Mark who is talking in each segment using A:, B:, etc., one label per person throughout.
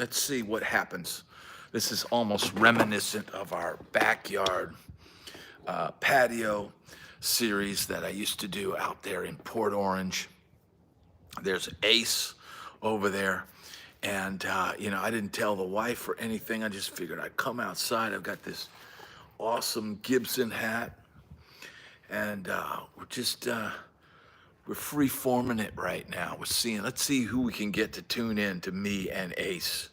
A: Let's see what happens. This is almost reminiscent of our backyard patio series that I used to do out there in Port Orange. There's Ace over there. And, I didn't tell the wife or anything. I just figured I'd come outside. I've got this awesome Gibson hat. And we're free forming it right now. Let's see who we can get to tune in to me and Ace.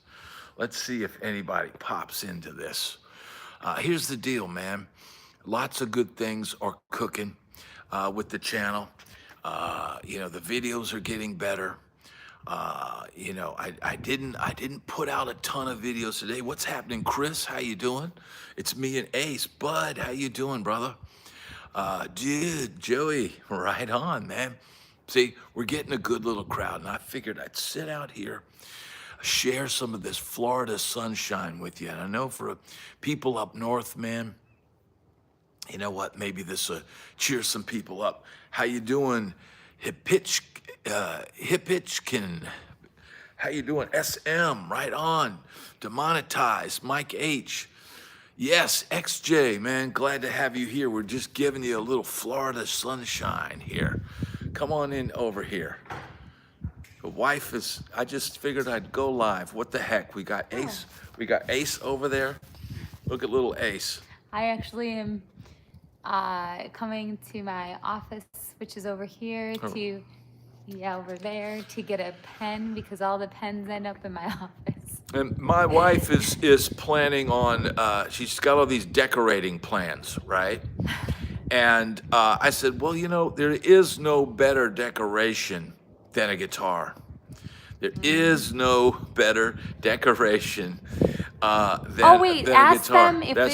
A: Let's see if anybody pops into this. Here's the deal, man. Lots of good things are cooking with the channel. The videos are getting better. I didn't put out a ton of videos today. What's happening, Chris? How you doing? It's me and Ace. Bud, how you doing, brother? Dude, Joey, right on, man. See, we're getting a good little crowd, and I figured I'd sit out here, share some of this Florida sunshine with you. And I know for people up north, man, you know what? Maybe this will cheer some people up. How you doing, Hipitchkin? How you doing, SM? Right on. Demonetized, Mike H. Yes, XJ, man, glad to have you here. We're just giving you a little Florida sunshine here. Come on in over here. The wife is, I just figured I'd go live. What the heck? We got Ace. We got Ace over there. Look at little Ace.
B: I actually am coming to my office, which is over here, over there, to get a pen because all the pens end up in my office.
A: And my wife is planning on, she's got all these decorating plans, right? And I said, well, there is no better decoration than a guitar. There is no better decoration than a guitar. That's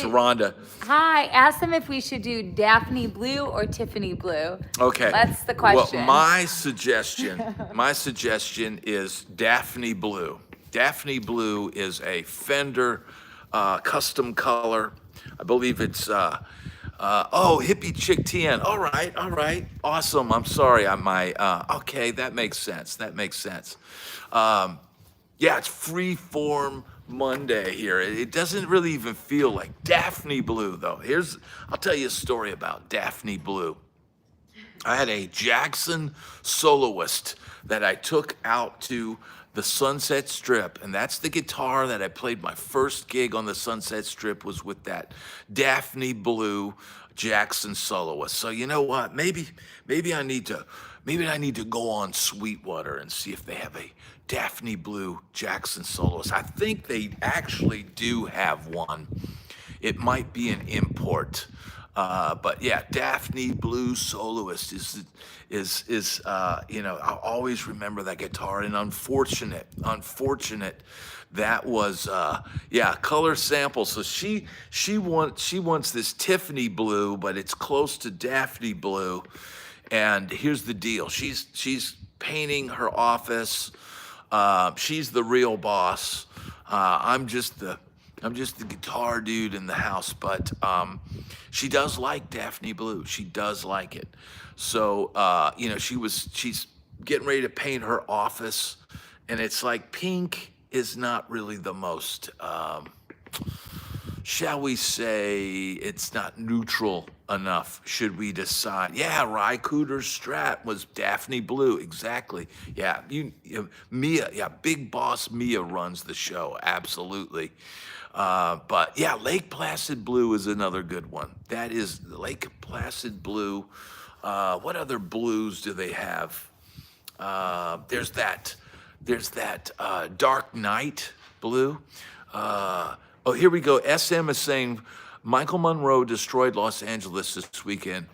A: Rhonda.
B: Hi, ask them if we should do Daphne Blue or Tiffany Blue.
A: Okay.
B: That's the question.
A: Well, my suggestion is Daphne Blue. Daphne Blue is a Fender custom color. I believe it's, Hippie Chick TN. All right. Awesome. I'm sorry. Okay, that makes sense. It's Freeform Monday here. It doesn't really even feel like Daphne Blue, though. I'll tell you a story about Daphne Blue. I had a Jackson soloist that I took out to the Sunset Strip, and that's the guitar that I played my first gig on the Sunset Strip was with that Daphne Blue Jackson soloist. So you know what? Maybe I need to go on Sweetwater and see if they have a Daphne Blue Jackson soloist. I think they actually do have one. It might be an import. But yeah, Daphne Blue soloist is I'll always remember that guitar. And unfortunate that was color sample. So she wants this Tiffany Blue, but it's close to Daphne Blue. And here's the deal: she's painting her office. She's the real boss. I'm just the guitar dude in the house, but she does like Daphne Blue. She does like it. So, she's getting ready to paint her office, and it's like pink is not really the most, shall we say, it's not neutral enough, should we decide. Yeah, Ry Cooter's Strat was Daphne Blue, exactly. Yeah, Mia, Big Boss Mia runs the show, absolutely. But yeah, Lake Placid Blue is another good one. That is Lake Placid Blue. What other blues do they have? There's that Dark Knight Blue. Here we go. SM is saying, Michael Monroe destroyed Los Angeles this weekend.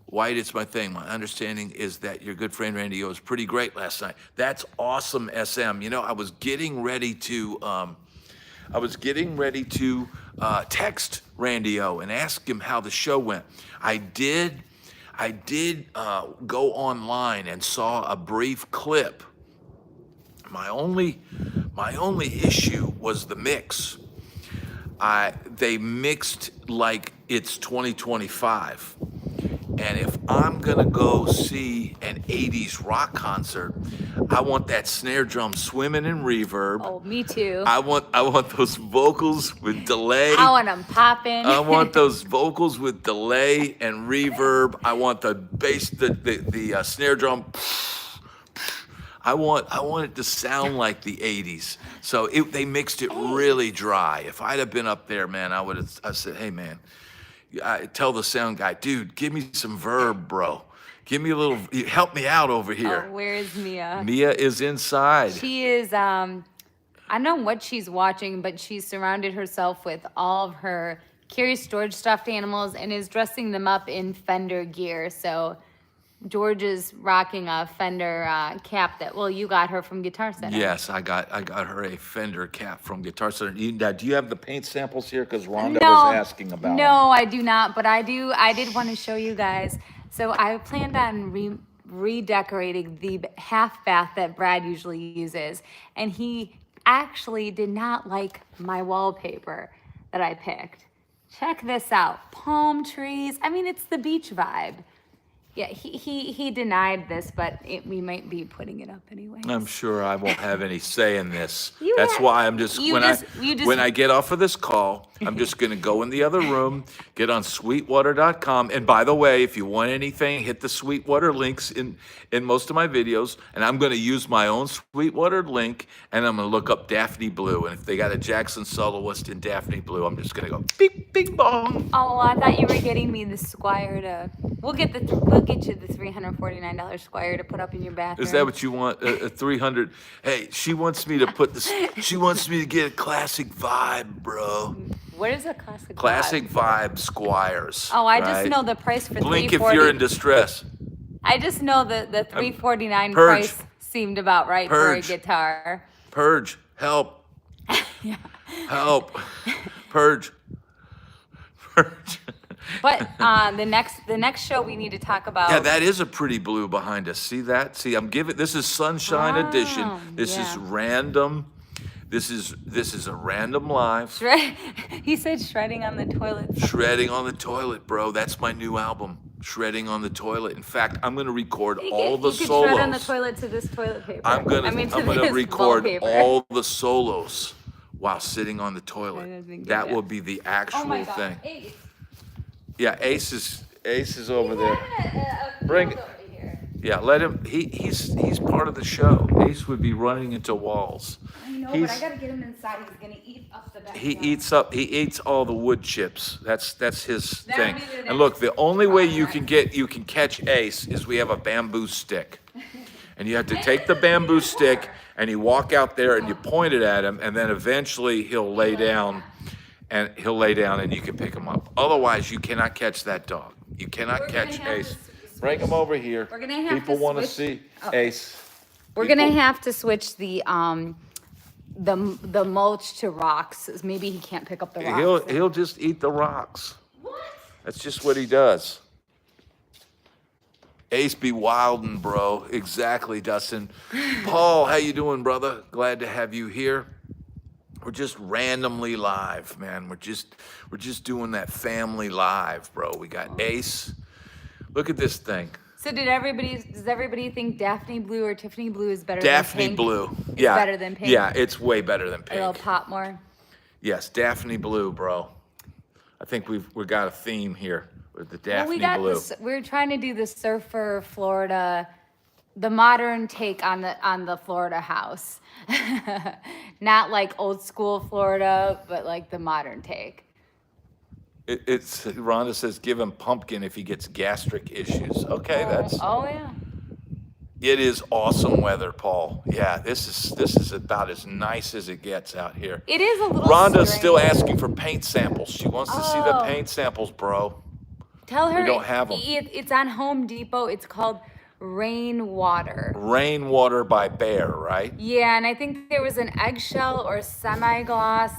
A: White, it's my thing. My understanding is that your good friend Randy O was pretty great last night. That's awesome, SM. I was getting ready to text Randy O and ask him how the show went. I did go online and saw a brief clip. My only issue was the mix. They mixed like it's 2025. And if I'm gonna go see an 80s rock concert, I want that snare drum swimming in reverb.
B: Oh, me too.
A: I want those vocals with delay.
B: I want them popping.
A: I want those vocals with delay and reverb. I want the bass, the snare drum. I want it to sound like the 80s. So they mixed it really dry. If I'd have been up there, man, I said, hey, man, I tell the sound guy, dude, give me some verb, bro. Give me a little, help me out over here.
B: Oh, where is Mia?
A: Mia is inside.
B: She is, I don't know what she's watching, but she's surrounded herself with all of her Curious George stuffed animals and is dressing them up in Fender gear. So George is rocking a Fender cap that, well, you got her from Guitar Center.
A: Yes, I got her a Fender cap from Guitar Center. Now, do you have the paint samples here? Because Rhonda was asking about them.
B: No, I do not, but I did want to show you guys. So I planned on redecorating the half bath that Brad usually uses, and he actually did not like my wallpaper that I picked. Check this out. Palm trees. I mean, it's the beach vibe. Yeah, he denied this, but we might be putting it up anyway.
A: I'm sure I won't have any say in this.
B: You
A: That's
B: have-
A: why I'm just
B: you
A: when
B: just-
A: I
B: you just-
A: when I get off of this call, I'm just going to go in the other room, get on sweetwater.com, and by the way, if you want anything, hit the Sweetwater links in most of my videos, and I'm going to use my own Sweetwater link, and I'm going to look up Daphne Blue, and if they got a Jackson soloist in Daphne Blue, I'm just going to go bing bing bong.
B: Oh, I thought you were getting me the Squire to. We'll get you the $349 Squire to put up in your bathroom.
A: Is that what you want? A 300? Hey, she wants me to put this. She wants me to get a classic vibe, bro.
B: What is a classic?
A: Classic
B: vibe?
A: vibe Squires.
B: Oh, I just
A: right?
B: know the price for
A: Blink if
B: $340.
A: you're in distress.
B: I just know the $349
A: Purge.
B: price seemed about right
A: Purge.
B: for a guitar.
A: Purge, help.
B: Yeah.
A: Help. Purge. Purge.
B: But the next show we need to talk about.
A: Yeah, that is a pretty blue behind us. See that? See, I'm giving. This is Sunshine Edition. This is
B: yeah.
A: random. This is a random live.
B: He said shredding on the toilet.
A: Shredding on the Toilet, bro. That's my new album. Shredding on the Toilet. In fact, I'm gonna record all the
B: you could
A: solos.
B: shred on the toilet to this toilet paper.
A: I'm gonna
B: this
A: record
B: wallpaper.
A: all the solos while sitting on the
B: That
A: toilet.
B: is a good
A: That
B: idea.
A: will be the
B: Oh
A: actual
B: my God.
A: thing.
B: Ace.
A: Yeah, Ace is over there.
B: A
A: Bring
B: field
A: it.
B: over here.
A: Yeah, let him. He's part of the show. Ace would be running into walls.
B: I know, but I gotta get him inside. He's gonna eat up the back.
A: He eats all the wood chips. That's his
B: That
A: thing.
B: would be the
A: And look,
B: next
A: the only way you
B: project.
A: can catch Ace is we have a bamboo stick. And you have to take the bamboo stick and you walk out there and you point it at him, and then eventually he'll lay down and you can pick him up. Otherwise, you cannot catch that dog. You cannot
B: We're gonna
A: catch
B: have to
A: Ace.
B: switch.
A: Bring him over here.
B: We're gonna have
A: People
B: to
A: want to
B: switch-
A: see
B: Oh.
A: Ace.
B: We're gonna
A: People-
B: have to switch the mulch to rocks. Maybe he can't pick up the rocks.
A: He'll just eat the rocks.
B: What?
A: That's just what he does. Ace be wildin', bro. Exactly, Dustin. Paul, how you doing, brother? Glad to have you here. We're just randomly live, man. We're just doing that family live, bro. We got Ace. Look at this thing.
B: So does everybody think Daphne Blue or Tiffany Blue is better
A: Daphne
B: than pink?
A: Blue.
B: It's
A: Yeah.
B: better than pink?
A: Yeah, it's way better than
B: It'll
A: pink.
B: pop more.
A: Yes, Daphne Blue, bro. I think we got a theme here with the
B: Well,
A: Daphne
B: we got
A: Blue.
B: this. We're trying to do the surfer Florida, the modern take on the Florida house, not like old school Florida, but like the modern take.
A: It's Rhonda says give him pumpkin if he gets gastric issues. Okay, that's
B: Oh yeah.
A: it is awesome weather, Paul. Yeah, this is about as nice as it gets out here.
B: It is a little.
A: Rhonda's
B: strange.
A: still asking for paint samples. She wants to see the
B: Oh.
A: paint samples, bro.
B: Tell her
A: don't have 'em.
B: It's on Home Depot. It's called Rainwater.
A: Rainwater by Bear, right?
B: Yeah, and I think there was an eggshell or semi-gloss.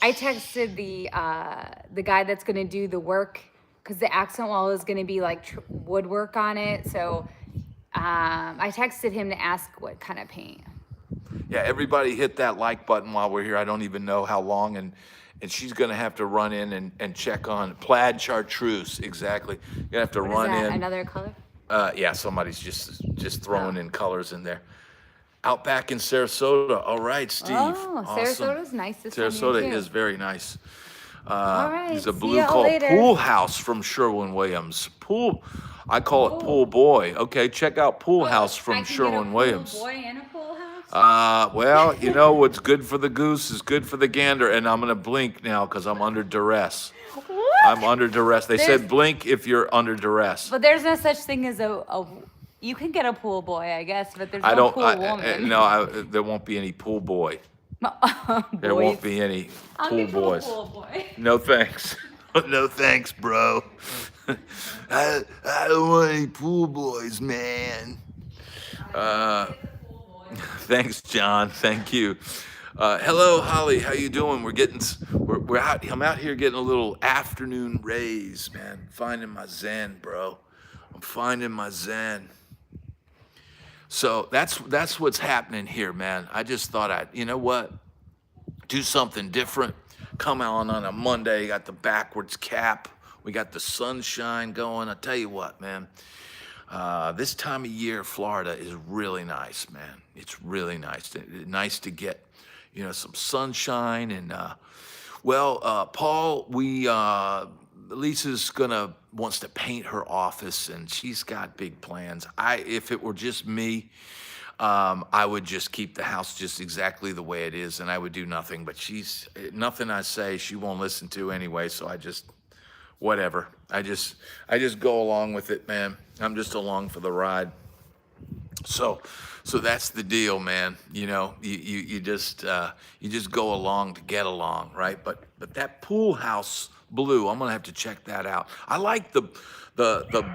B: I texted the guy that's gonna do the work because the accent wall is gonna be like woodwork on it. So I texted him to ask what kind of paint.
A: Yeah, everybody hit that like button while we're here. I don't even know how long, and she's gonna have to run in and check on plaid chartreuse. Exactly. You're gonna have to
B: What is
A: run
B: that?
A: in.
B: Another color?
A: Yeah, somebody's just throwing
B: Oh.
A: in colors in there. Out back in Sarasota. All right, Steve.
B: Oh,
A: Awesome.
B: Sarasota's nice this time of year,
A: Sarasota
B: too.
A: is very nice.
B: All
A: There's
B: right.
A: a
B: See
A: blue
B: y'all
A: called
B: later.
A: Pool House from Sherwin-Williams. I call it Pool Boy. Okay, check out Pool House from Sherwin-Williams.
B: Boy and a pool house?
A: Well, you know what's good for the goose is good for the gander, and I'm gonna blink now because I'm under duress.
B: What?
A: I'm under duress. They said blink if you're under duress.
B: But there's no such thing as you can get a pool boy, I guess, but there's
A: I
B: no
A: don't.
B: pool woman.
A: No, there won't be any pool boy. There won't be any
B: I'll
A: pool
B: get you a
A: boys.
B: pool boy.
A: No thanks. No thanks, bro. I don't want any pool boys, man. Thanks, John. Thank you. Hello, Holly. How you doing? We're out. I'm out here getting a little afternoon rays, man. Finding my zen, bro. I'm finding my zen. So that's what's happening here, man. I just thought you know what? Do something different. Come on a Monday. Got the backwards cap. We got the sunshine going. I tell you what, man. This time of year, Florida is really nice, man. It's really nice. Nice to get, some sunshine and, Paul, Lisa's wants to paint her office and she's got big plans. If it were just me, I would just keep the house just exactly the way it is and I would do nothing, but nothing I say, she won't listen to anyway. So whatever. I just go along with it, man. I'm just along for the ride. So that's the deal, man. You just go along to get along, right? But that Pool House blue, I'm gonna have to check that out. I like the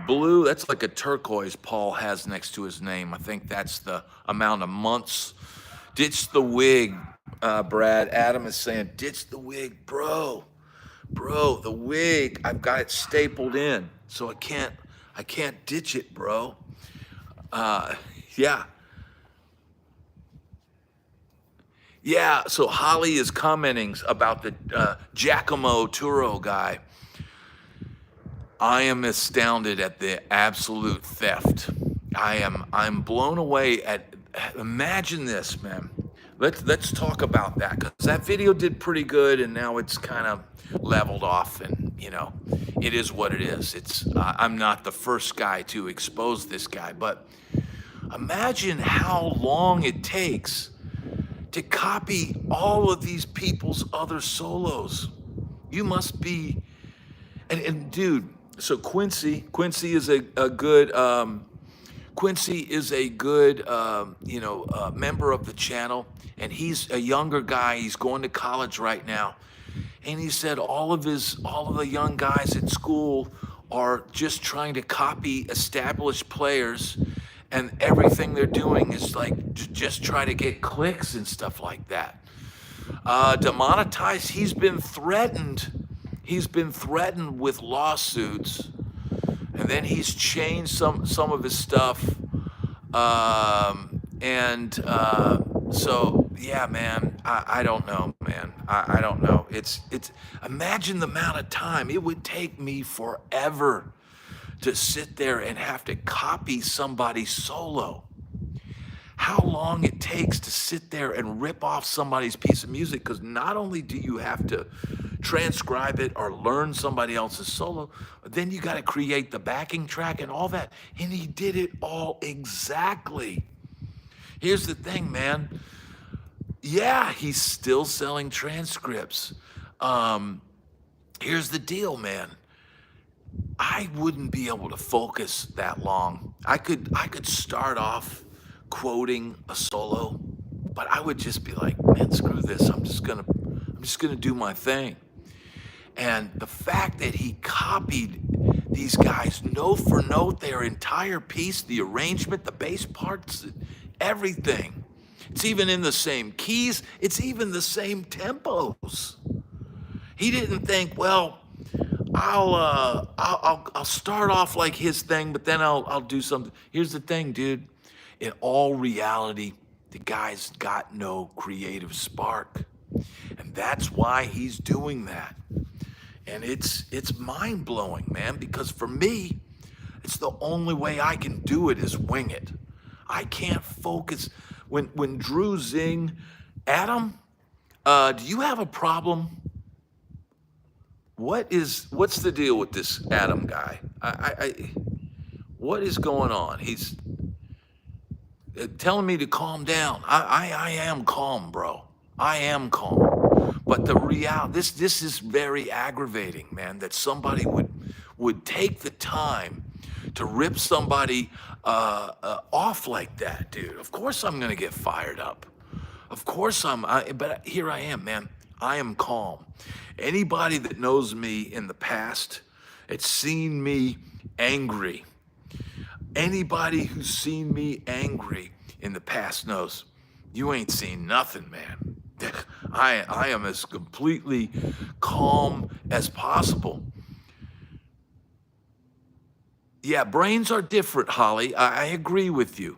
A: blue. That's like a turquoise Paul has next to his name. I think that's the amount of months. Ditch the wig, Brad. Adam is saying, ditch the wig, bro. Bro, the wig, I've got it stapled in, so I can't ditch it, bro. Yeah. Yeah, so Holly is commenting about the Giacomo Turo guy. I am astounded at the absolute theft. I'm blown away imagine this, man. Let's talk about that, because that video did pretty good and now it's kind of leveled off and it is what it is. I'm not the first guy to expose this guy, but imagine how long it takes to copy all of these people's other solos. You must be, and dude, so Quincy is a good, member of the channel, and he's a younger guy. He's going to college right now. And he said all of the young guys at school are just trying to copy established players, and everything they're doing is like just try to get clicks and stuff like that. Demonetized, he's been threatened. He's been threatened with lawsuits, and then he's changed some of his stuff. So yeah, man, I don't know, man. I don't know. It's imagine the amount of time it would take me forever to sit there and have to copy somebody's solo. How long it takes to sit there and rip off somebody's piece of music, because not only do you have to transcribe it or learn somebody else's solo, but then you got to create the backing track and all that. And he did it all exactly. Here's the thing, man. Yeah, he's still selling transcripts. Here's the deal, man. I wouldn't be able to focus that long. I could start off quoting a solo, but I would just be like, man, screw this. I'm just gonna do my thing. And the fact that he copied these guys note for note, their entire piece, the arrangement, the bass parts, everything. It's even in the same keys. It's even the same tempos. He didn't think, well, I'll start off like his thing, but then I'll do something. Here's the thing, dude. In all reality, The guy's got no creative spark. And that's why he's doing that. And it's mind-blowing, man, because for me, it's the only way I can do it is wing it. I can't focus. When Drew Zing, Adam, do you have a problem? What's the deal with this Adam guy? What is going on? He's telling me to calm down. I am calm, bro. I am calm. But the this is very aggravating, man, that somebody would take the time to rip somebody off like that, dude. Of course I'm gonna get fired up. Of course but here I am, man. I am calm. Anybody that knows me in the past, it's seen me angry. Anybody who's seen me angry in the past knows you ain't seen nothing, man. I am as completely calm as possible. Yeah, brains are different, Holly. I agree with you.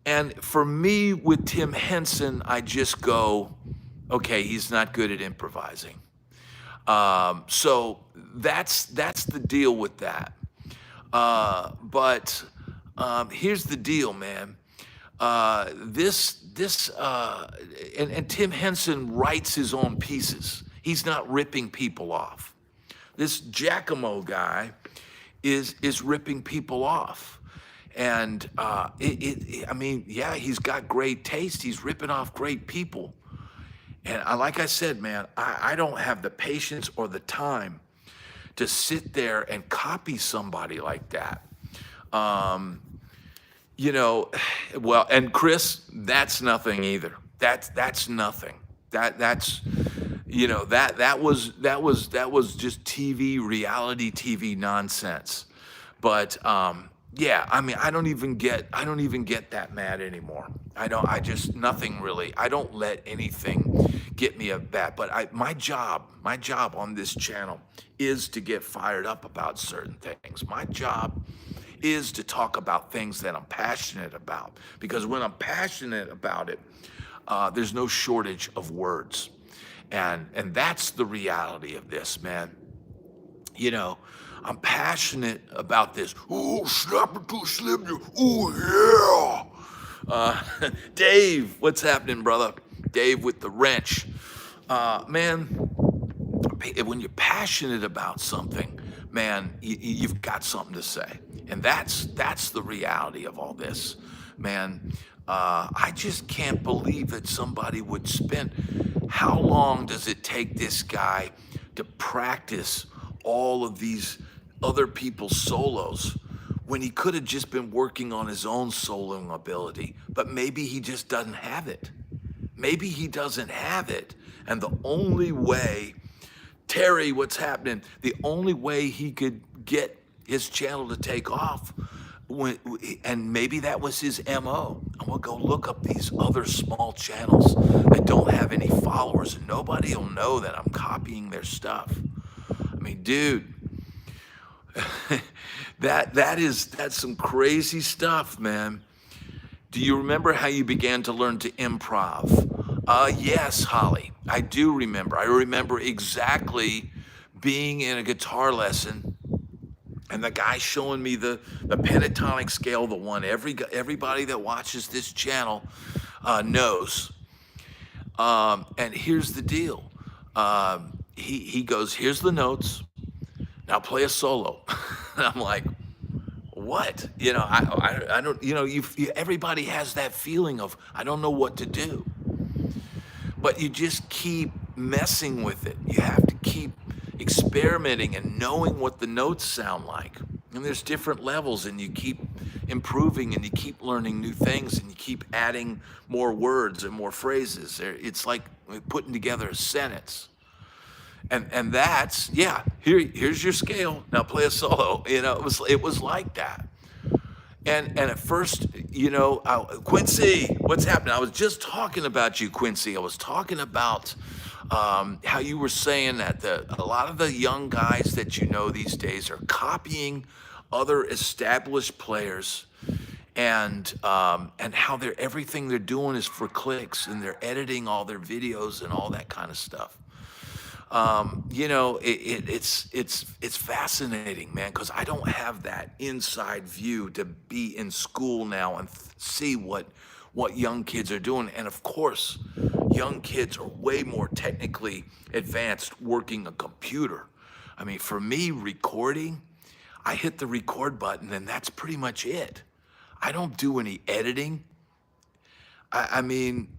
A: And for me, with Tim Henson, I just go, okay, he's not good at improvising. So that's the deal with that. But here's the deal, man. And Tim Henson writes his own pieces. He's not ripping people off. This Giacomo guy is ripping people off. And I mean, yeah, he's got great taste. He's ripping off great people. And like I said, man, I don't have the patience or the time to sit there and copy somebody like that. You know, well, and Chris, that's nothing either. That's nothing. That's you know, that was just reality TV nonsense. But yeah, I mean, I don't even get that mad anymore. Nothing really. I don't let anything get me at that. But my job on this channel is to get fired up about certain things. My job is to talk about things that I'm passionate about. Because when I'm passionate about it, there's no shortage of words. And that's the reality of this, man. You know, I'm passionate about this. Oh, snap it to slim you. Oh, yeah. Dave, what's happening, brother? Dave with the wrench. Man, when you're passionate about something, man, you've got something to say. And that's the reality of all this, man. I just can't believe that somebody would spend, how long does it take this guy to practice all of these other people's solos when he could have just been working on his own soloing ability? But maybe he just doesn't have it. Maybe he doesn't have it. And the only way, Terry, what's happening? The only way he could get his channel to take off, and maybe that was his MO. I'm gonna go look up these other small channels that don't have any followers, and nobody will know that I'm copying their stuff. I mean, dude, that's some crazy stuff, man. Do you remember how you began to learn to improv? Yes, Holly, I do remember. I remember exactly being in a guitar lesson and the guy showing me the pentatonic scale, the one everybody that watches this channel knows. And here's the deal. He goes, here's the notes. Now play a solo. And I'm like, what? You know, I don't, you know, everybody has that feeling of, I don't know what to do. But you just keep messing with it. You have to keep experimenting and knowing what the notes sound like. And there's different levels, and you keep improving, and you keep learning new things, and you keep adding more words and more phrases. It's like putting together a sentence. And that's, yeah, here's your scale. Now play a solo. You know, it was like that. And at first, you know, Quincy, what's happening? I was just talking about you, Quincy. I was talking about how you were saying that a lot of the young guys that you know these days are copying other established players, and how everything they're doing is for clicks, and they're editing all their videos and all that kind of stuff. It's fascinating, man, because I don't have that inside view to be in school now and see what young kids are doing. And of course, young kids are way more technically advanced working a computer. I mean, for me, recording, I hit the record button and that's pretty much it. I don't do any editing. I mean,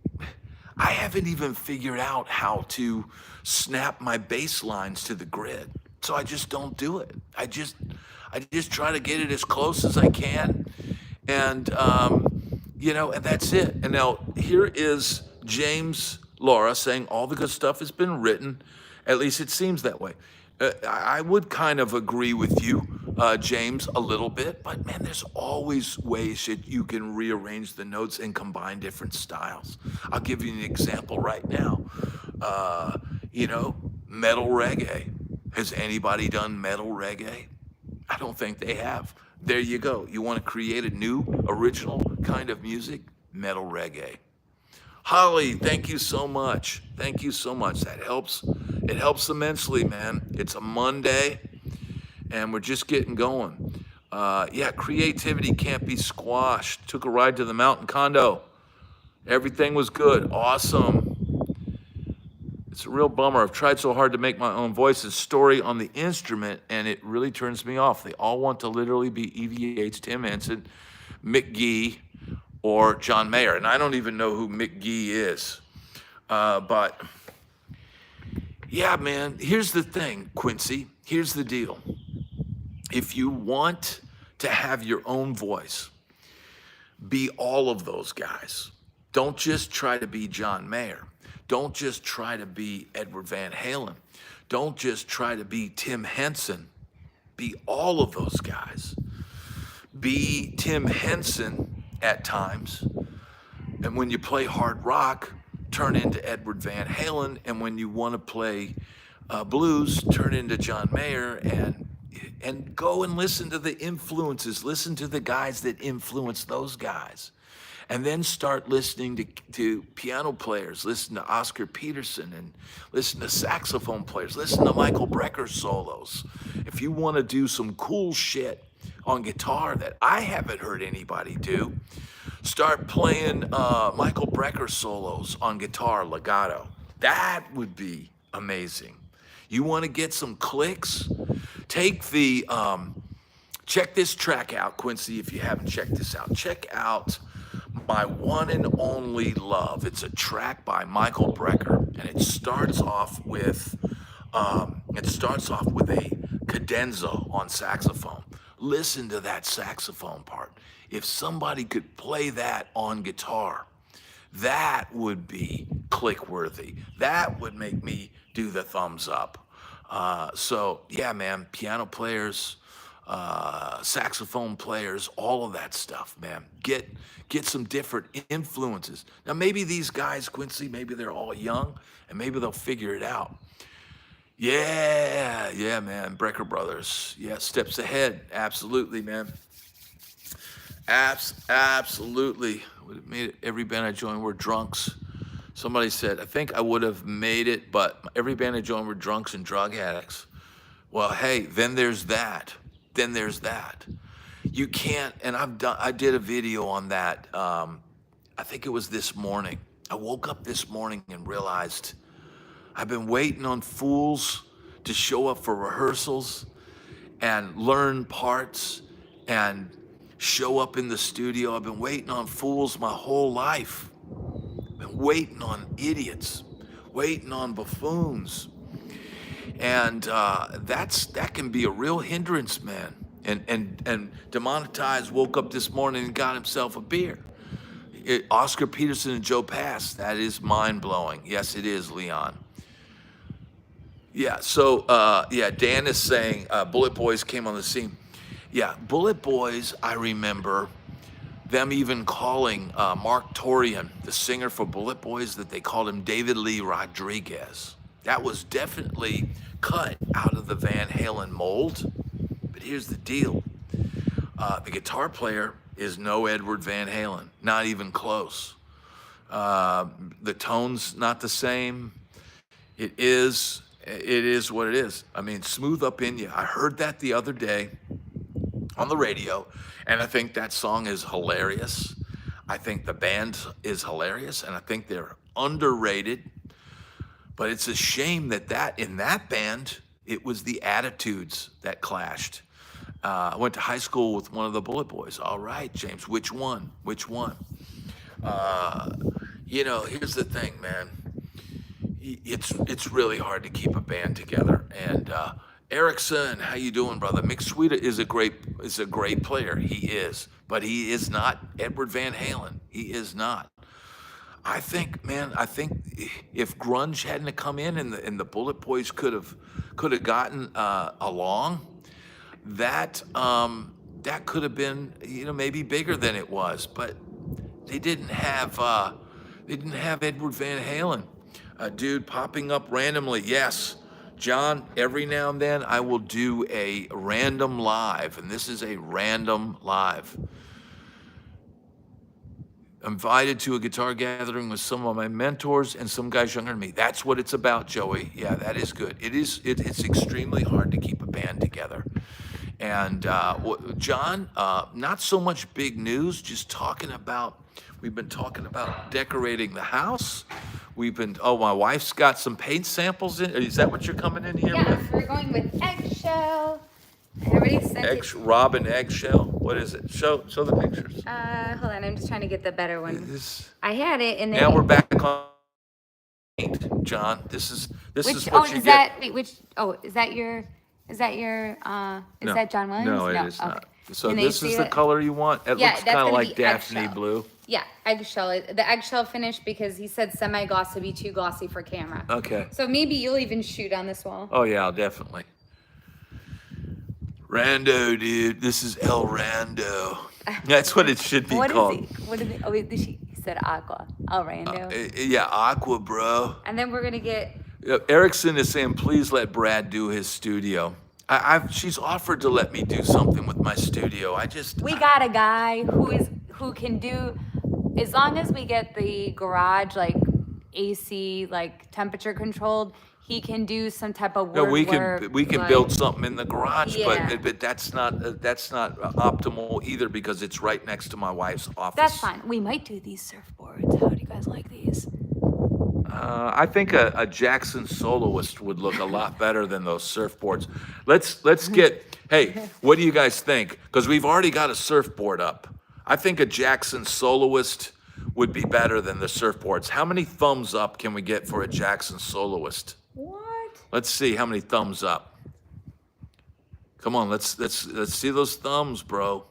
A: I haven't even figured out how to snap my bass lines to the grid. So I just don't do it. I just try to get it as close as I can. And, and that's it. And now here is James Laura saying all the good stuff has been written. At least it seems that way. I would kind of agree with you, James, a little bit, but man, there's always ways that you can rearrange the notes and combine different styles. I'll give you an example right now. Metal reggae. Has anybody done metal reggae? I don't think they have. There you go. You want to create a new, original kind of music? Metal reggae. Holly, thank you so much. Thank you so much. That helps. It helps immensely, man. It's a Monday, and we're just getting going. Creativity can't be squashed. Took a ride to the mountain condo. Everything was good. Awesome. It's a real bummer. I've tried so hard to make my own voice and story on the instrument, and it really turns me off. They all want to literally be EVH, Tim Henson, Mick Gee, or John Mayer. And I don't even know who Mick Gee is. But yeah, man, here's the thing, Quincy. Here's the deal. If you want to have your own voice, be all of those guys. Don't just try to be John Mayer. Don't just try to be Edward Van Halen. Don't just try to be Tim Henson. Be all of those guys. Be Tim Henson at times. And when you play hard rock, turn into Edward Van Halen. And when you want to play blues, turn into John Mayer, and go and listen to the influences. Listen to the guys that influence those guys. And then start listening to piano players, listen to Oscar Peterson, and listen to saxophone players, listen to Michael Brecker solos. If you want to do some cool shit on guitar that I haven't heard anybody do, start playing Michael Brecker solos on guitar, legato. That would be amazing. You want to get some clicks? Take check this track out, Quincy, if you haven't checked this out. Check out My One and Only Love. It's a track by Michael Brecker, and it starts off with a cadenza on saxophone. Listen to that saxophone part. If somebody could play that on guitar, that would be click-worthy. That would make me do the thumbs up. So yeah, man, piano players, saxophone players, all of that stuff, man. Get some different influences. Now, maybe these guys, Quincy, maybe they're all young, and maybe they'll figure it out. Yeah, man, Brecker Brothers. Yeah, steps ahead. Absolutely, man. Absolutely. Would have made it. Every band I joined were drunks. Somebody said, I think I would have made it, but every band I joined were drunks and drug addicts. Well, hey, then there's that. You can't, and I did a video on that. I think it was this morning. I woke up this morning and realized I've been waiting on fools to show up for rehearsals and learn parts and show up in the studio. I've been waiting on fools my whole life. Been waiting on idiots, waiting on buffoons. And that can be a real hindrance, man. And Demonetized woke up this morning and got himself a beer. Oscar Peterson and Joe Pass, that is mind-blowing. Yes, it is, Leon. Yeah, so, Dan is saying Bullet Boys came on the scene. Yeah, Bullet Boys, I remember them even calling Mark Torian, the singer for Bullet Boys, that they called him David Lee Rodriguez. That was definitely cut out of the Van Halen mold. But here's the deal. The guitar player is no Edward Van Halen, not even close. The tone's not the same. It is what it is. I mean, Smooth Up In You. I heard that the other day on the radio, and I think that song is hilarious. I think the band is hilarious, and I think they're underrated. But it's a shame that in that band, it was the attitudes that clashed. I went to high school with one of the Bullet Boys. All right, James, which one? Which one? Here's the thing, man. It's really hard to keep a band together. And Erickson, how you doing, brother? Mick Sweeta is a great player. He is, but he is not Edward Van Halen. He is not. I think if grunge hadn't come in and the Bullet Boys could have gotten along, that could have been maybe bigger than it was. But they didn't have Edward Van Halen. A dude popping up randomly. Yes, John, every now and then I will do a random live, and this is a random live. Invited to a guitar gathering with some of my mentors and some guys younger than me. That's what it's about, Joey. Yeah, that is good. It's extremely hard to keep a band together. And John, not so much big news, just we've been talking about decorating the house. My wife's got some paint samples in. Is that what you're coming in here with?
B: Yeah, we're going with eggshell. I already sent it.
A: Robin eggshell. What is it? Show the pictures.
B: Hold on, I'm just trying to get the better one.
A: This,
B: I had it in there.
A: now we're back on paint, John. This is what you get.
B: Is that John Williams?
A: No, it is not. So
B: Can they
A: this
B: see
A: is the
B: it?
A: color you want? It
B: Yeah,
A: looks
B: that's
A: kind of
B: gonna
A: like
B: be
A: Daphne
B: eggshell.
A: blue.
B: Yeah, eggshell. The eggshell finish because he said semi-gloss would be too glossy for camera.
A: Okay.
B: So maybe you'll even shoot on this wall.
A: Oh yeah, definitely. Rando, dude. This is El Rando. That's what it should be called.
B: What is it? Oh, wait, he said aqua. El Rando.
A: Yeah, Aqua, bro.
B: And then we're gonna get.
A: Erickson is saying, please let Brad do his studio. She's offered to let me do something with my studio.
B: We got a guy who can do, as long as we get the garage like AC, like temperature controlled, he can do some type of work.
A: No, we can build something in the garage,
B: Yeah.
A: but that's not optimal either because it's right next to my wife's office.
B: That's fine. We might do these surfboards. How do you guys like these?
A: I think a Jackson soloist would look a lot better than those surfboards. Let's get. Hey, what do you guys think? Because we've already got a surfboard up. I think a Jackson soloist would be better than the surfboards. How many thumbs up can we get for a Jackson soloist?
B: What?
A: Let's see how many thumbs up. Come on, let's see those thumbs, bro.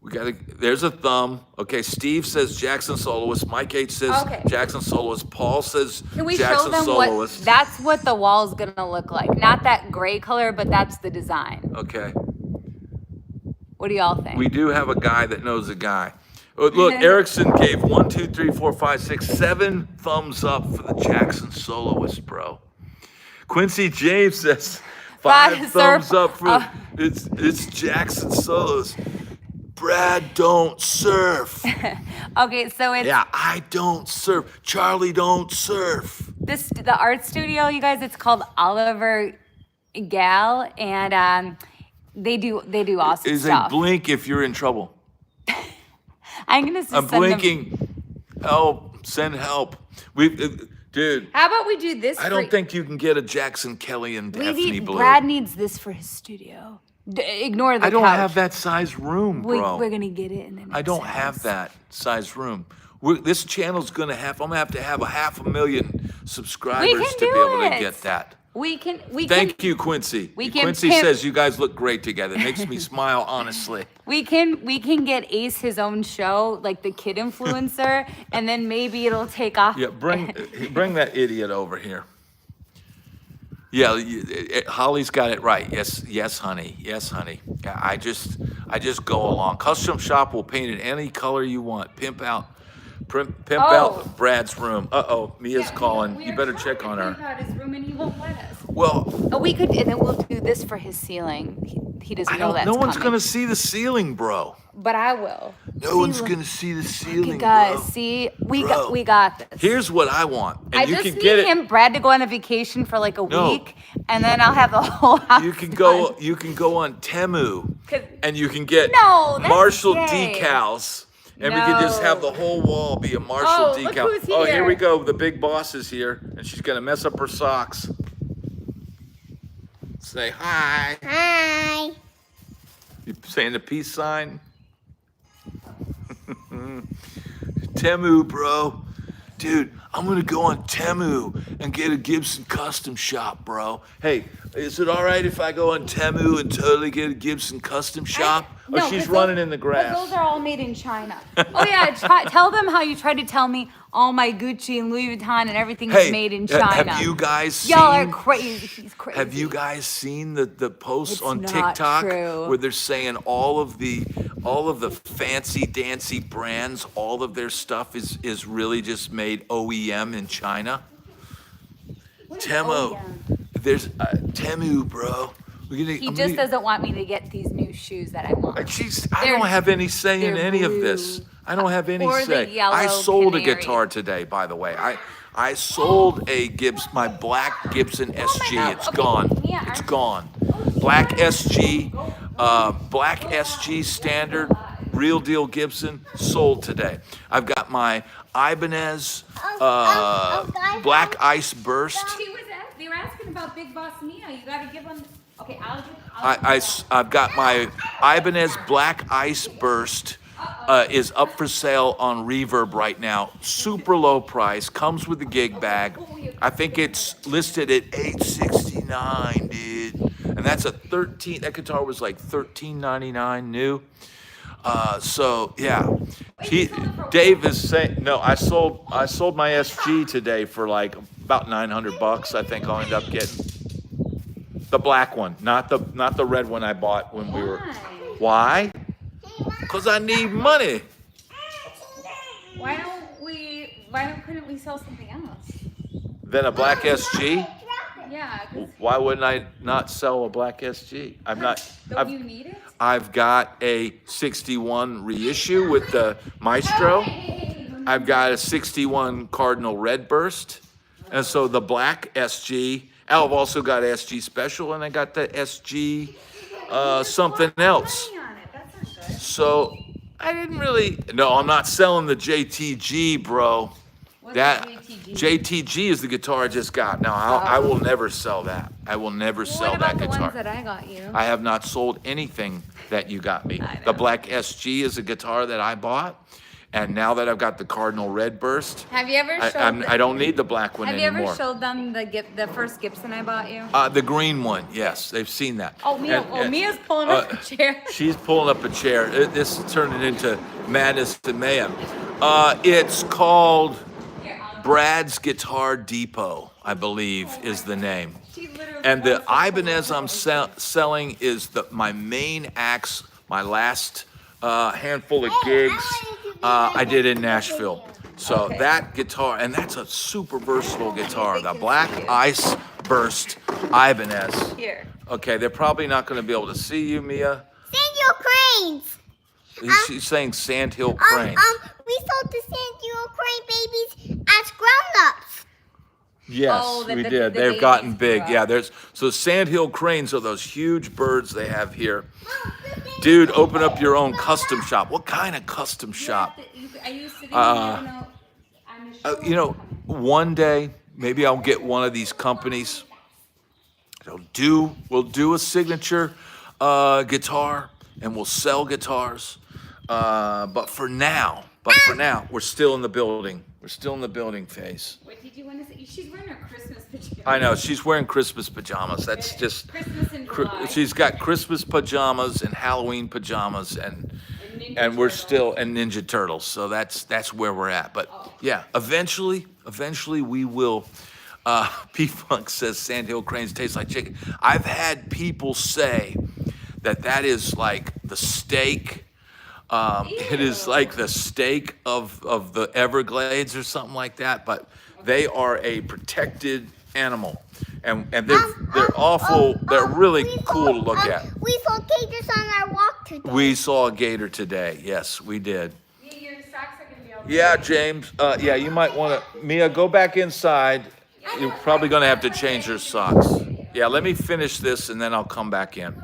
A: There's a thumb. Okay, Steve says Jackson soloist. Mike H says Jackson soloist. Paul says
B: Can we
A: Jackson
B: show them
A: soloist.
B: that's what the wall's gonna look like? Not that gray color, but that's the design.
A: Okay.
B: What do y'all think?
A: We do have a guy that knows a guy. Oh, look, Erickson gave 1, 2, 3, 4, 5, 6, 7 thumbs up for the Jackson soloist, bro. Quincy James says 5 thumbs up for it's Jackson soloist. Brad don't surf.
B: Okay, so it's
A: I don't surf. Charlie don't surf.
B: the art studio, you guys. It's called Oliver Gal, and they do awesome stuff.
A: Blink if you're in trouble.
B: I'm gonna
A: I'm blinking. Help! Send help. Dude.
B: How about we do this?
A: I don't think you can get a Jackson Kelly and Daphne Blue.
B: Brad needs this for his studio. Ignore the couch.
A: I don't have that size room, bro.
B: We're gonna get it in the next
A: I don't have that size room. This channel's gonna have. I'm gonna have 500,000 subscribers to be able to get that.
B: We can.
A: Thank you, Quincy. Quincy says you guys look great together. It makes me smile, honestly.
B: We can get Ace his own show, like the kid influencer, and then maybe it'll take off.
A: Yeah, bring that idiot over here. Yeah, Holly's got it right. Yes, honey. Yes, honey. Yeah, I just go along. Custom Shop will paint it any color you want. Pimp out Brad's room. Mia's calling. You better check on her.
B: Pimp out his room and he won't let us.
A: Well,
B: we could, and then we'll do this for his ceiling. he doesn't
A: I
B: know
A: don't.
B: that's
A: No one's
B: coming.
A: gonna see the ceiling, bro.
B: But I will.
A: No one's
B: look-
A: gonna see the
B: Look
A: ceiling,
B: at guys,
A: bro.
B: see,
A: Bro.
B: we got this.
A: Here's what I want, and
B: I
A: you
B: just
A: can
B: need
A: get it.
B: him, Brad, to go on a vacation for like a
A: No.
B: week, and then I'll have the whole house.
A: You can
B: done.
A: go. You can go on Temu,
B: 'Cause-
A: and you can get
B: No, that's
A: Marshall
B: gay.
A: decals, and we can just have
B: No.
A: the whole wall be a Marshall
B: Oh,
A: decal.
B: look who's
A: Oh, here
B: here.
A: we go. The big boss is here, and she's gonna mess up her socks. Say hi.
C: Hi.
A: You saying the peace sign? Temu, bro. Dude, I'm gonna go on Temu and get a Gibson custom shop, bro. Hey, is it all right if I go on Temu and totally get a Gibson custom shop?
B: No,
A: Oh, she's
B: 'cause
A: running
B: those-
A: in the
B: 'cause
A: grass.
B: Those are all made in China. Oh yeah, tell them how you tried to tell me all my Gucci and Louis Vuitton and everything
A: Hey,
B: is made in China.
A: have you guys seen?
B: Y'all are crazy. She's crazy.
A: Have you guys seen the posts
B: It's
A: on
B: not
A: TikTok
B: true.
A: where they're saying all of the fancy dancy brands, all of their stuff is really just made OEM in China? Temu, there's Temu, bro.
B: He just doesn't want me to get these new shoes that I want.
A: Jeez, I
B: They're-
A: don't have any say in
B: they're
A: any of this.
B: blue.
A: I don't have any
B: Or the
A: say.
B: yellow
A: I sold
B: canary.
A: a guitar today, by the way. I sold my black Gibson SG.
B: God,
A: It's
B: okay,
A: gone.
B: Mia,
A: It's
B: aren't-
A: gone. Black SG standard, real deal Gibson, sold today. I've got my Ibanez Black Ice Burst.
B: They were asking about Big Boss Mia. You gotta give them. Okay,
A: I've got my Ibanez Black Ice Burst is up for sale on Reverb right now. Super low price, comes with the gig bag. I think it's listed at $869, dude. And that's that guitar was like $13.99 new. So yeah, Dave is saying no. I sold my SG today for like about $900. I think I'll end up getting the black one, not the red one I bought when we were. Why? Because I need money.
B: Couldn't we sell something else?
A: Then a black SG.
B: Yeah.
A: Why wouldn't I not sell a black SG?
B: Don't you need it?
A: I've got a 61 reissue with the Maestro. I've got a 61 Cardinal Red Burst. And so the black SG, I've also got SG Special, and I got the SG something else.
B: That's not good.
A: So I didn't really, no, I'm not selling the JTG, bro.
B: What's
A: That
B: JTG?
A: JTG is the guitar I just got. Now I will never sell that. I will never sell
B: What
A: that
B: about the
A: guitar.
B: ones that I got you?
A: I have not sold anything that you got me.
B: I
A: The
B: know.
A: black SG is a guitar that I bought, and now that I've got the Cardinal Red Burst,
B: Have you ever showed?
A: I don't need the black one
B: Have you
A: anymore.
B: ever showed them the first Gibson I bought you?
A: The green one, yes, they've seen that.
B: Oh, Mia!
A: And-
B: Mia's pulling up a chair.
A: She's pulling up a chair. This is turning into madness and mayhem. It's called Brad's Guitar Depot, I believe, is the name.
B: She literally
A: And the
B: wants to
A: Ibanez
B: pull
A: I'm
B: up.
A: selling is my main axe, my last handful of gigs I did in Nashville. So
B: Okay.
A: that guitar, and that's a super versatile guitar, the Black Ice Burst Ibanez.
B: Here.
A: Okay, they're probably not going to be able to see you, Mia.
C: Sandhill Cranes.
A: She's saying Sandhill Cranes.
C: We sold the Sandhill Crane babies as grown-ups.
A: Yes,
B: Oh,
A: we
B: the
A: did. They've gotten
B: babies
A: big.
B: grew
A: Yeah,
B: up.
A: so Sandhill Cranes are those huge birds they have here. Dude, open up your own custom shop. What kind of custom shop?
B: I used to know.
A: You know, one day maybe I'll get one of these companies. We'll do a signature guitar, and we'll sell guitars. But for now, we're still in the building. We're still in the building phase.
B: What did you want to say? She's wearing her Christmas pajamas.
A: I know, she's wearing Christmas pajamas. That's just,
B: Christmas in July.
A: she's got Christmas pajamas and Halloween pajamas and we're still, and Ninja Turtles. So that's where we're at. But yeah, eventually we will. P-Funk says Sandhill Cranes taste like chicken. I've had people say that is like the steak. It is like the steak of the Everglades or something like that. But They are a protected animal, and they're awful. They're really cool to look at.
C: We saw gators on our walk today.
A: We saw a gator today. Yes, we did.
D: Your socks are gonna be all
A: Yeah, James. Yeah, you might want to. Mia, go back inside. You're probably going to have to change your socks. Yeah, let me finish this and then I'll come back in.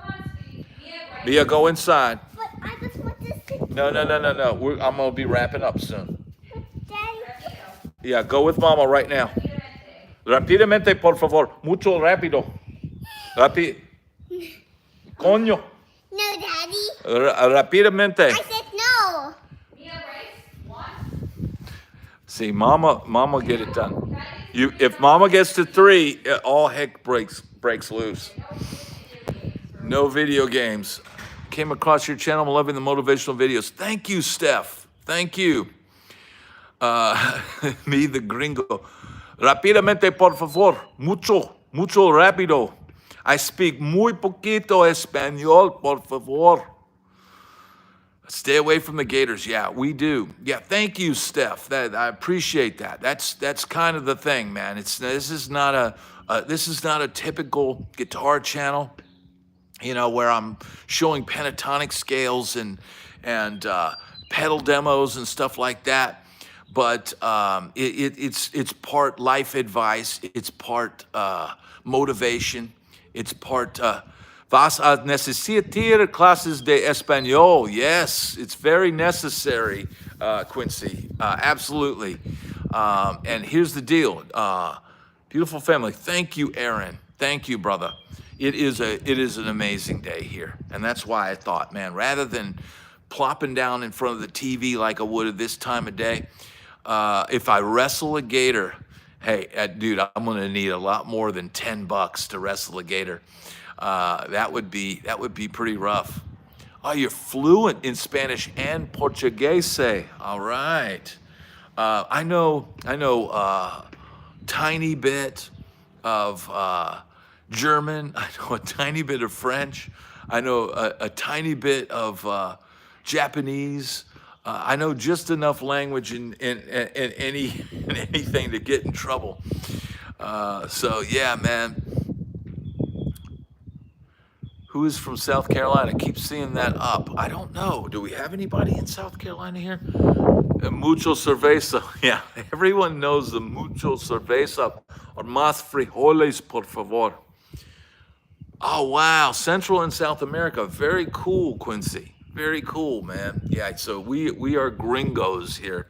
A: Mia, go inside.
C: But I just want to sit.
A: No. I'm going to be wrapping up soon.
C: Daddy.
A: Yeah, go with Mama right now. Rápidamente, por favor. Mucho rápido. Coño.
C: No, Daddy.
A: Rápidamente.
C: I said no.
A: See, Mama get it done. If Mama gets to 3, all heck breaks loose. No video games. Came across your channel. I'm loving the motivational videos. Thank you, Steph. Thank you. Me, the gringo. Rápidamente, por favor. Mucho rápido. I speak muy poquito español, por favor. Stay away from the gators. Yeah, we do. Yeah, thank you, Steph. I appreciate that. That's kind of the thing, man. This is not a typical guitar channel, where I'm showing pentatonic scales and pedal demos and stuff like that. But it's part life advice. It's part motivation. It's part. Vas a necesitar clases de español. Yes, it's very necessary, Quincy. Absolutely. And here's the deal. Beautiful family. Thank you, Aaron. Thank you, brother. It is an amazing day here. And that's why I thought, man, rather than plopping down in front of the TV like I would at this time of day, if I wrestle a gator, hey, dude, I'm going to need a lot more than $10 to wrestle a gator. That would be pretty rough. Oh, you're fluent in Spanish and Portuguese. All right. I know tiny bit of German. I know a tiny bit of French. I know a tiny bit of Japanese. I know just enough language in anything to get in trouble. So yeah, man. Who is from South Carolina? Keep seeing that up. I don't know. Do we have anybody in South Carolina here? Mucho cerveza. Yeah, everyone knows the mucho cerveza or más frijoles, por favor. Oh, wow. Central and South America. Very cool, Quincy. Very cool, man. Yeah, so we are gringos here.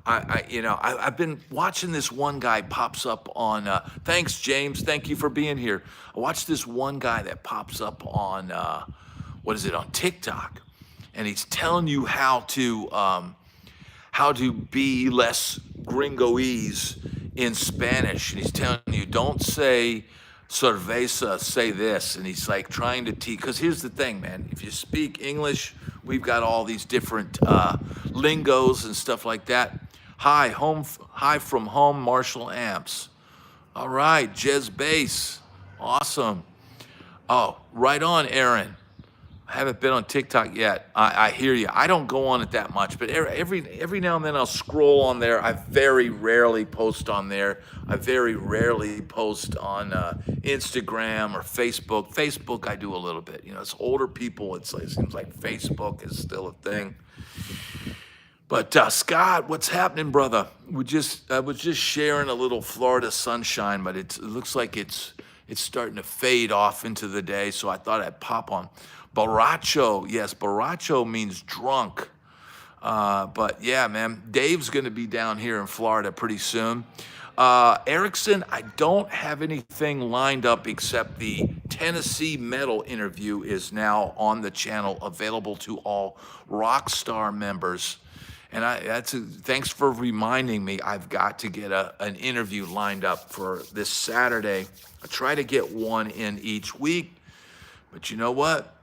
A: I've been watching this one guy pops up on, thanks, James. Thank you for being here. I watched this one guy that pops up on, on TikTok. And he's telling you how to be less gringoese in Spanish. And he's telling you, don't say cerveza, say this. And he's like trying to teach, because here's the thing, man. If you speak English, we've got all these different lingos and stuff like that. Hi from home, Marshall Amps. All right, Jez Bass. Awesome. Oh, right on, Aaron. I haven't been on TikTok yet. I hear you. I don't go on it that much, but every now and then I'll scroll on there. I very rarely post on there. I very rarely post on Instagram or Facebook. Facebook, I do a little bit. It's older people. It seems like Facebook is still a thing. But Scott, what's happening, brother? I was just sharing a little Florida sunshine, but it looks like it's starting to fade off into the day. So I thought I'd pop on. Borracho, yes, borracho means drunk. But yeah, man, Dave's gonna be down here in Florida pretty soon. Erickson, I don't have anything lined up except the Tennessee Metal interview is now on the channel, available to all Rockstar members. And thanks for reminding me. I've got to get an interview lined up for this Saturday. I try to get one in each week, but you know what?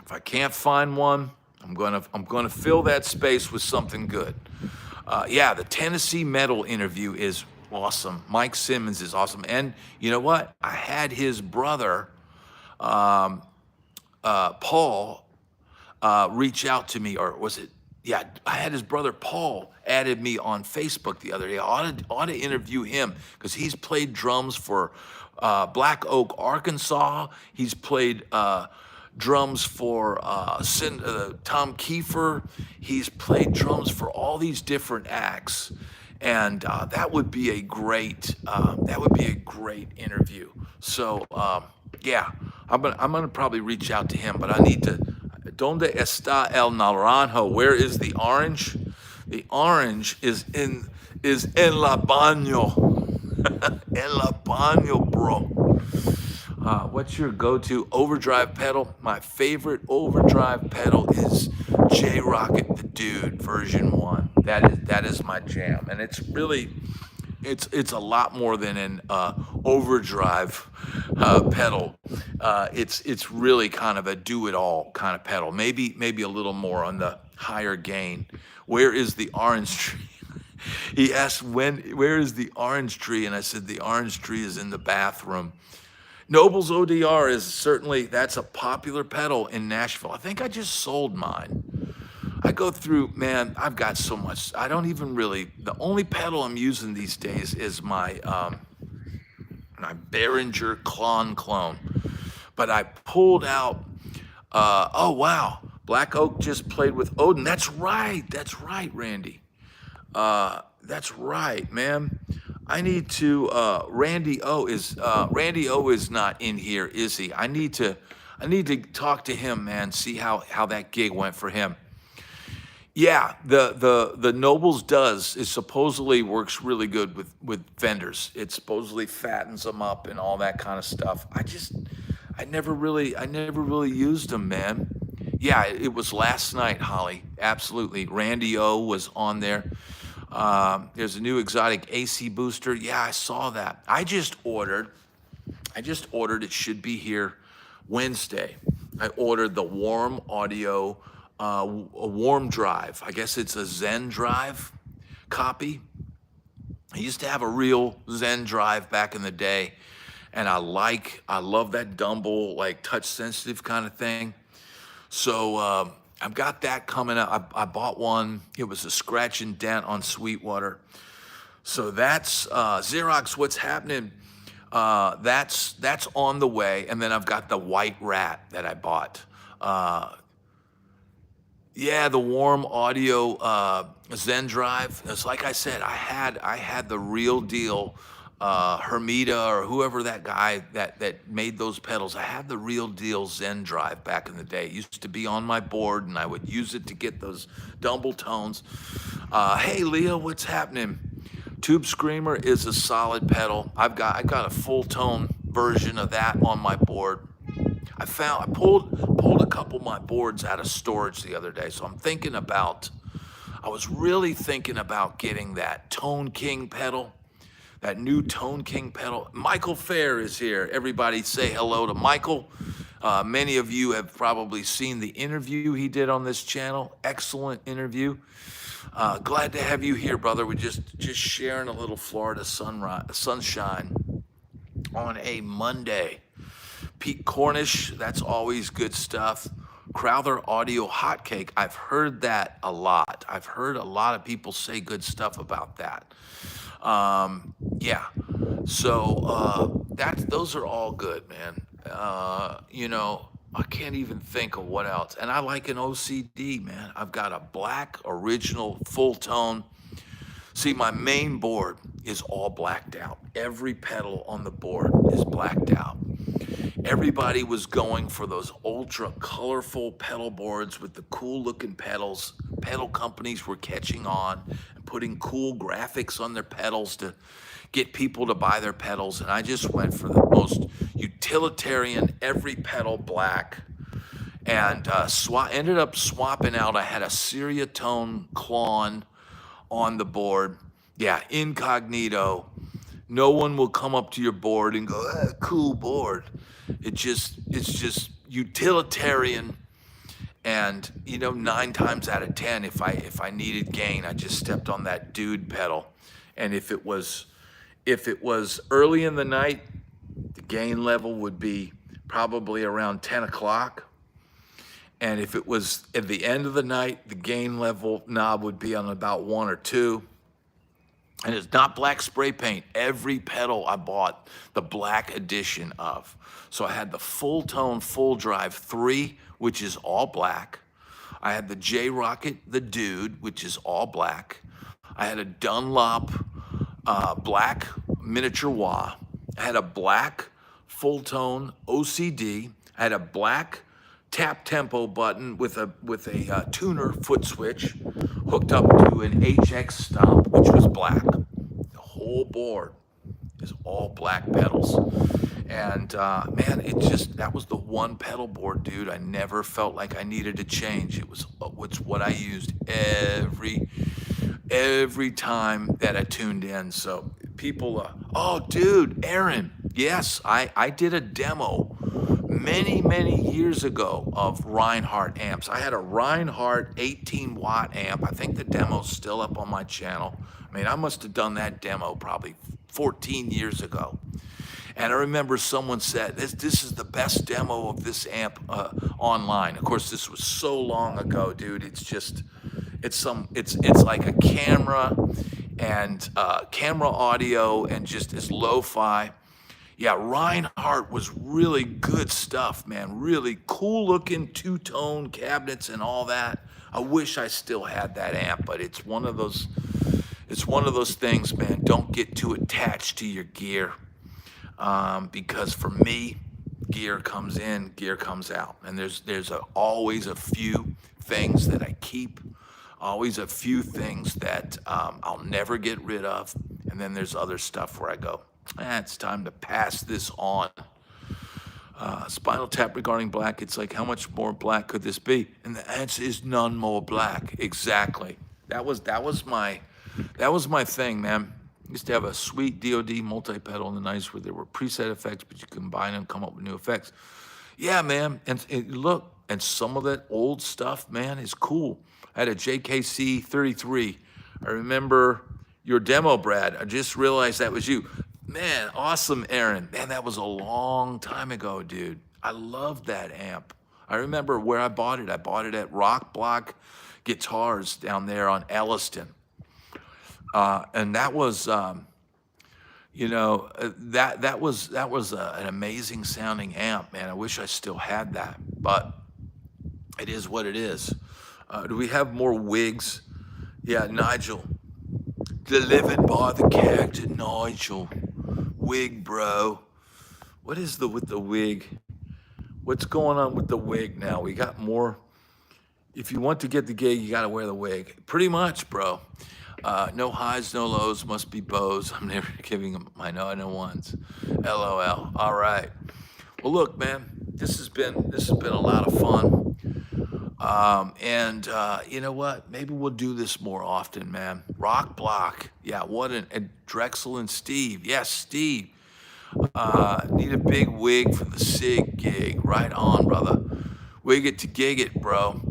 A: If I can't find one, I'm gonna fill that space with something good. Yeah, the Tennessee Metal interview is awesome. Mike Simmons is awesome, and you know what? I had his brother, Paul, reach out to me, or was it? Yeah, I had his brother Paul added me on Facebook the other day. I ought to interview him because he's played drums for Black Oak, Arkansas. He's played drums for Tom Kiefer. He's played drums for all these different acts, and that would be a great interview. So yeah, I'm gonna probably reach out to him, but I need to. ¿Dónde está el naranjo? Where is the orange? The orange is in la baño. En la baño, bro. What's your go-to overdrive pedal? My favorite overdrive pedal is J Rocket the Dude version 1. That is my jam, and it's really it's a lot more than an overdrive pedal. It's really kind of a do-it-all kind of pedal. Maybe a little more on the higher gain. Where is the orange tree? He asked where is the orange tree, and I said the orange tree is in the bathroom. Noble's ODR is certainly, that's a popular pedal in Nashville. I think I just sold mine. I go through, man, I've got so much. I don't even really, the only pedal I'm using these days is my Behringer clone. But I pulled out, oh wow, Black Oak just played with Odin. That's right, Randy. That's right, man. I need to, Randy O is not in here, is he? I need to talk to him, man, see how that gig went for him. Yeah, the Nobles it supposedly works really good with vendors. It supposedly fattens them up and all that kind of stuff. I never really used them, man. Yeah, it was last night, Holly. Absolutely. Randy O was on there. There's a new exotic AC booster. Yeah, I saw that. I just ordered, it should be here Wednesday. I ordered the Warm Audio a warm drive. I guess it's a Zen drive copy. I used to have a real Zen drive back in the day, and I love that Dumble, like touch sensitive kind of thing. So I've got that coming up. I bought one. It was a scratch and dent on Sweetwater. So that's Xerox. What's happening? That's on the way. And then I've got the White Rat that I bought. Yeah, the Warm Audio Zen drive. It's like I said, I had the real deal Hermida or whoever that guy that made those pedals. I had the real deal Zen drive back in the day. It used to be on my board, and I would use it to get those Dumble tones. Hey, Leah, what's happening? Tube Screamer is a solid pedal. I've got a full tone version of that on my board. I pulled a couple of my boards out of storage the other day, so I was really thinking about getting that Tone King pedal, that new Tone King pedal. Michael Fair is here. Everybody say hello to Michael. Many of you have probably seen the interview he did on this channel. Excellent interview. Glad to have you here, brother. We're just sharing a little Florida sunshine on a Monday. Pete Cornish, that's always good stuff. Crowther Audio Hotcake, I've heard that a lot. I've heard a lot of people say good stuff about that. Yeah, so those are all good, man. I can't even think of what else. And I like an OCD, man. I've got a black original full tone. See, my main board is all blacked out. Every pedal on the board is blacked out. Everybody was going for those ultra colorful pedal boards with the cool looking pedals. Pedal companies were catching on and putting cool graphics on their pedals to get people to buy their pedals. And I just went for the most utilitarian, every pedal black, and ended up swapping out. I had a Seriatone Klon on the board. Yeah, incognito. No one will come up to your board and go, cool board. It's just utilitarian. And 9 times out of 10, if I needed gain, I just stepped on that dude pedal. And if it was early in the night, the gain level would be probably around 10 o'clock. And if it was at the end of the night, the gain level knob would be on about 1 or 2. And it's not black spray paint. Every pedal I bought the black edition of. So I had the full tone, full drive 3, which is all black. I had the J Rocket, the Dude, which is all black. I had a Dunlop black miniature wah. I had a black full tone OCD. I had a black tap tempo button with a tuner foot switch hooked up to an HX stomp, which was black. The whole board is all black pedals. And man, that was the one pedal board, dude. I never felt like I needed to change. It's what I used every time that I tuned in. So people, oh, dude, Aaron, yes, I did a demo many years ago of Reinhardt amps. I had a Reinhardt 18 watt amp. I think the demo's still up on my channel. I mean, I must have done that demo probably 14 years ago. And I remember someone said, this is the best demo of this amp online. Of course, this was so long ago, dude. It's like a camera and camera audio and just as lo-fi. Yeah, Reinhardt was really good stuff, man. Really cool looking two-tone cabinets and all that. I wish I still had that amp, but it's one of those things, man. Don't get too attached to your gear. Because for me, gear comes in, gear comes out. And there's always a few things that I keep, always a few things that I'll never get rid of. And then there's other stuff where I go, it's time to pass this on. Spinal Tap regarding black, it's like, how much more black could this be? And the answer is none more black. Exactly. That was my thing, man. I used to have a sweet DoD multi-pedal in the 90s where there were preset effects, but you combine them, come up with new effects. Yeah, man, and look, and some of that old stuff, man, is cool. I had a JKC 33. I remember your demo, Brad. I just realized that was you. Man, awesome, Aaron. Man, that was a long time ago, dude. I loved that amp. I remember where I bought it. I bought it at Rock Block Guitars down there on Elliston. And that was, that was an amazing sounding amp, man. I wish I still had that, but it is what it is. Do we have more wigs? Yeah, Nigel. Delivered by the character Nigel. Wig, bro. What is with the wig? What's going on with the wig now? We got more. If you want to get the gig, you got to wear the wig. Pretty much, bro. No highs, no lows, must be bows. I'm never giving them my no ones. LOL. All right. Well, look, man, this has been a lot of fun. You know what? Maybe we'll do this more often, man. Rock Block. Yeah, and Drexel and Steve. Yes, Steve. Need a big wig for the SIG gig. Right on, brother. Wig it to gig it, bro.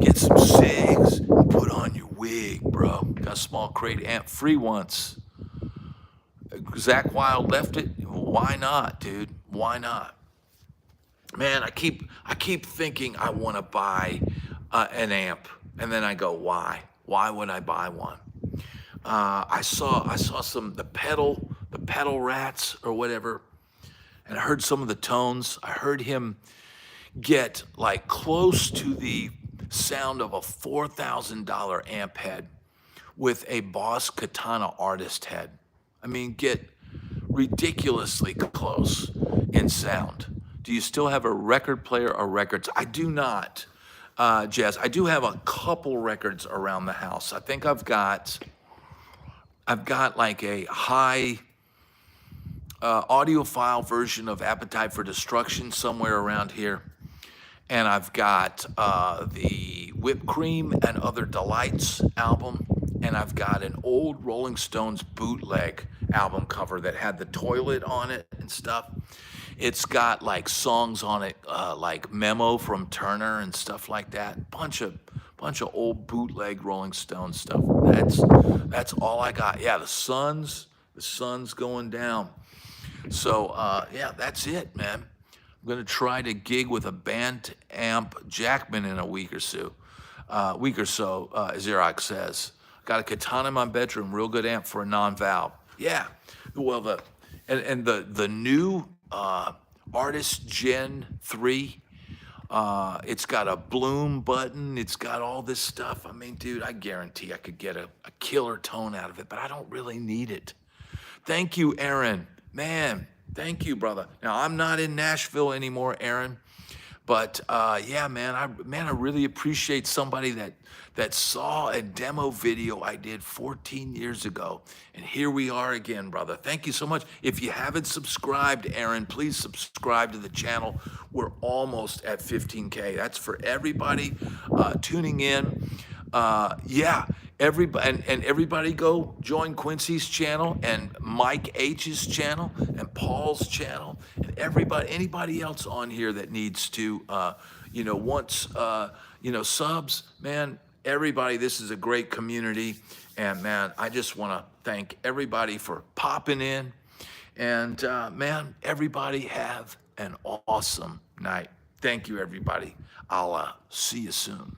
A: Get some SIGs and put on your wig, bro. Got a small crate amp free once. Zach Wild left it. Why not, dude? Why not? Man, I keep thinking I want to buy an amp, and then I go, why? Why would I buy one? I saw the pedal rats or whatever, and I heard some of the tones. I heard him get like close to the sound of a $4,000 amp head with a Boss Katana artist head. I mean, get ridiculously close in sound. Do you still have a record player or records? I do not, Jess. I do have a couple records around the house. I think I've got like a high audiophile version of Appetite for Destruction somewhere around here. And I've got the Whipped Cream and Other Delights album. And I've got an old Rolling Stones bootleg album cover that had the toilet on it and stuff. It's got like songs on it, like Memo from Turner and stuff like that. Bunch of old bootleg Rolling Stones stuff. That's all I got. Yeah, the sun's going down. So yeah, that's it, man. gonna try to gig with a band amp Jackman in a week or so. Xerox says. Got a katana in my bedroom, real good amp for a non-valve. Yeah, well the new Artist Gen 3. It's got a bloom button. It's got all this stuff. I mean, dude, I guarantee I could get a killer tone out of it, but I don't really need it. Thank you, Aaron. Man, thank you, brother. Now, I'm not in Nashville anymore, Aaron, but yeah, man, I really appreciate somebody that saw a demo video I did 14 years ago. And here we are again, brother. Thank you so much. If you haven't subscribed, Aaron, please subscribe to the channel. We're almost at 15K. That's for everybody tuning in. Yeah, everybody and everybody go join Quincy's channel and Mike H's channel and Paul's channel and anybody else on here that needs to, wants, subs, man. Everybody, this is a great community, and man, I just want to thank everybody for popping in, and man, everybody have an awesome night. Thank you, everybody. I'll see you soon.